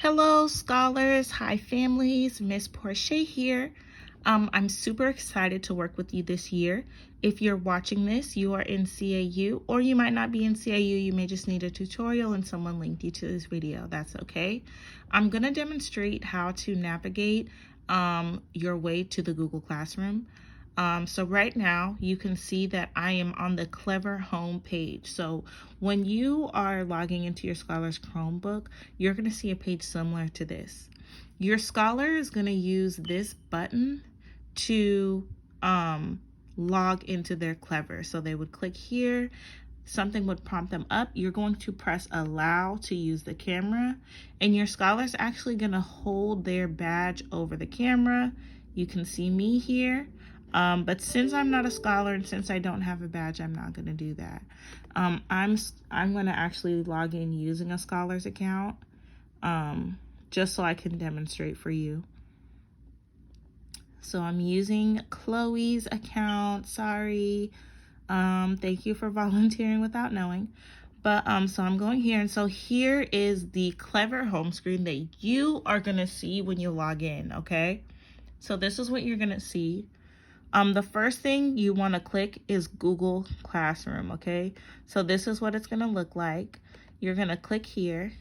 Hello, scholars. Hi, families. Miss Porche here. I'm super excited to work with you this year. If you're watching this, you are in CAU, or you might not be in CAU. You may just need a tutorial and someone linked you to this video. That's okay. I'm going to demonstrate how to navigate your way to the Google Classroom. So right now you can see that I am on the Clever home page. So when you are logging into your Scholars Chromebook, you're going to see a page similar to this. Your scholar is going to use this button to log into their Clever. So they would click here, something would prompt them up. You're going to press allow to use the camera, and your scholar's actually going to hold their badge over the camera. You can see me here. But since I'm not a scholar and since I don't have a badge, I'm not going to do that. I'm going to actually log in using a scholar's account, just so I can demonstrate for you. So I'm using Chloe's account. Sorry. Thank you for volunteering without knowing. But so I'm going here, and so here is the Clever home screen that you are going to see when you log in, okay? So this is what you're going to see. The first thing you want to click is Google Classroom, okay? So this is what it's going to look like. You're going to click here,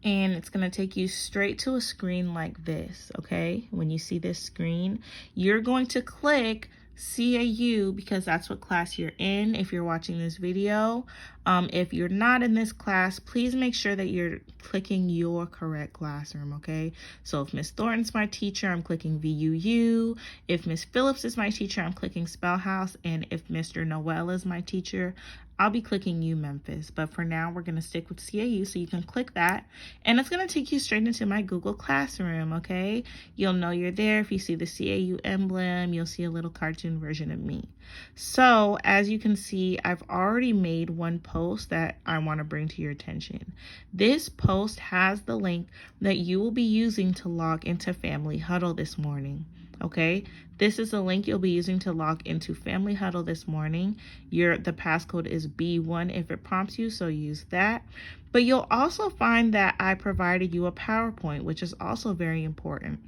and it's going to take you straight to a screen like this, okay? When you see this screen, you're going to click CAU because that's what class you're in if you're watching this video. If you're not in this class, please make sure that you're clicking your correct classroom, okay? So if Miss Thornton's my teacher, I'm clicking VUU. If Miss Phillips is my teacher, I'm clicking Spellhouse. And if Mr. Noel is my teacher, I'll be clicking U Memphis. But for now, we're going to stick with CAU, so you can click that. And it's going to take you straight into my Google Classroom, okay? You'll know you're there. If you see the CAU emblem, you'll see a little cartoon version of me. So as you can see, I've already made one post that I want to bring to your attention. This post has the link that you will be using to log into Family Huddle this morning. Okay, this is the link you'll be using to log into Family Huddle this morning. The passcode is B1 if it prompts you, so use that. But you'll also find that I provided you a PowerPoint, which is also very important.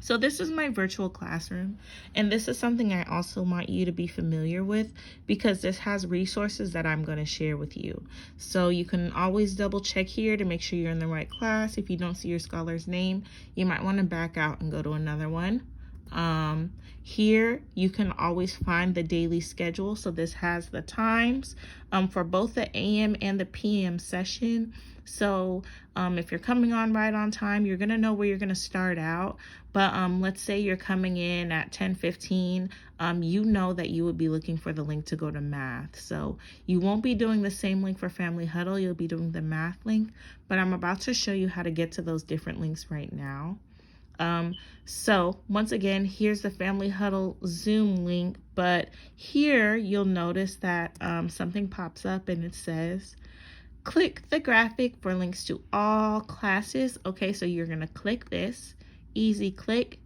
So this is my virtual classroom, and this is something I also want you to be familiar with because this has resources that I'm going to share with you. So you can always double check here to make sure you're in the right class. If you don't see your scholar's name, you might want to back out and go to another one. Here you can always find the daily schedule. So this has the times for both the AM and the PM session. So if you're coming on right on time, you're going to know where you're going to start out. But let's say you're coming in at 10:15, you know that you would be looking for the link to go to math. So you won't be doing the same link for Family Huddle. You'll be doing the math link. But I'm about to show you how to get to those different links right now. So once again, here's the Family Huddle Zoom link, but here you'll notice that something pops up and it says, click the graphic for links to all classes. Okay, so you're going to click this, easy click,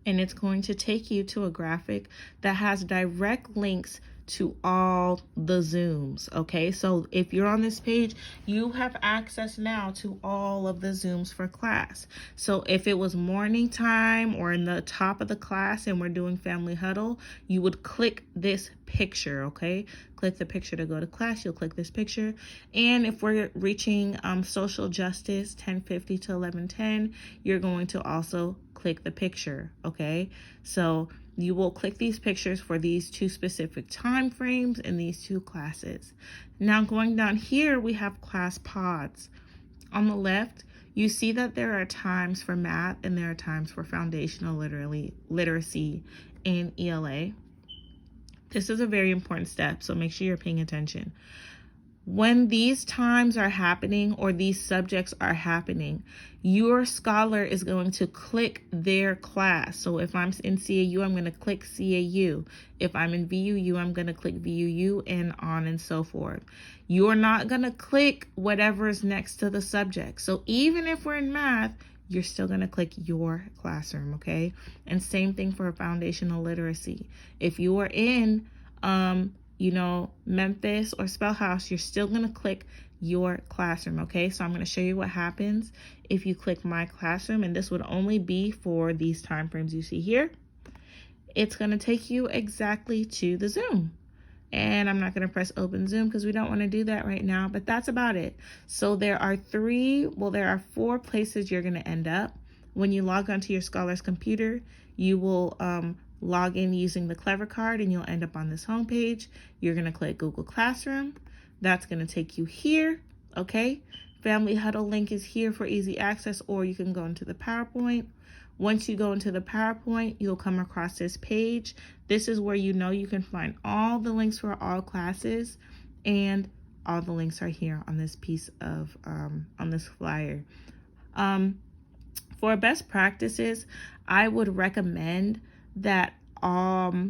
and it's going to take you to a graphic that has direct links to all the Zooms, okay? So if you're on this page, you have access now to all of the Zooms for class. So if it was morning time or in the top of the class and we're doing Family Huddle, you would click this picture, okay? Click the picture to go to class, you'll click this picture. And if we're reaching social justice, 10:50 to 11:10, you're going to also click the picture, okay? So you will click these pictures for these two specific time frames in these two classes. Now going down here, we have class pods. On the left, you see that there are times for math and there are times for foundational literacy and ELA. This is a very important step, so make sure you're paying attention. When these times are happening or these subjects are happening, your scholar is going to click their class. So if I'm in CAU, I'm going to click CAU. If I'm in VUU, I'm going to click VUU, and on and so forth. You're not going to click whatever is next to the subject. So even if we're in math, you're still going to click your classroom, okay? And same thing for foundational literacy. If you are in you know, Memphis or Spellhouse, you're still going to click your classroom. Okay, so I'm going to show you what happens if you click my classroom, and this would only be for these time frames you see here. It's going to take you exactly to the Zoom. And I'm not going to press open Zoom because we don't want to do that right now, but that's about it. So there are four places you're going to end up. When you log onto your Scholars computer, you will log in using the Clever card and you'll end up on this homepage. You're going to click Google Classroom. That's going to take you here, okay? Family Huddle link is here for easy access, or you can go into the PowerPoint. Once you go into the PowerPoint, you'll come across this page. This is where you know you can find all the links for all classes, and all the links are here on this piece of, on this flyer. For best practices, I would recommend that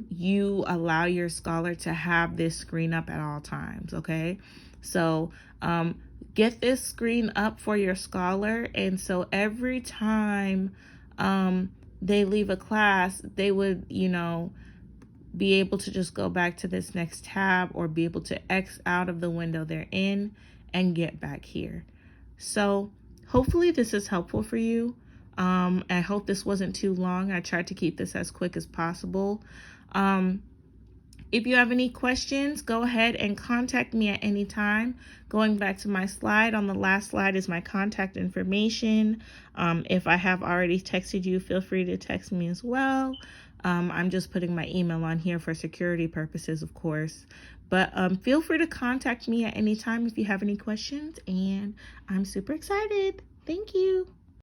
you allow your scholar to have this screen up at all times, okay? So get this screen up for your scholar, and so every time they leave a class, they would, you know, be able to just go back to this next tab or be able to X out of the window they're in and get back here. So hopefully this is helpful for you. I hope this wasn't too long. I tried to keep this as quick as possible. If you have any questions, go ahead and contact me at any time. Going back to my slide, on the last slide is my contact information. If I have already texted you, feel free to text me as well. I'm just putting my email on here for security purposes, of course. But feel free to contact me at any time if you have any questions, and I'm super excited. Thank you.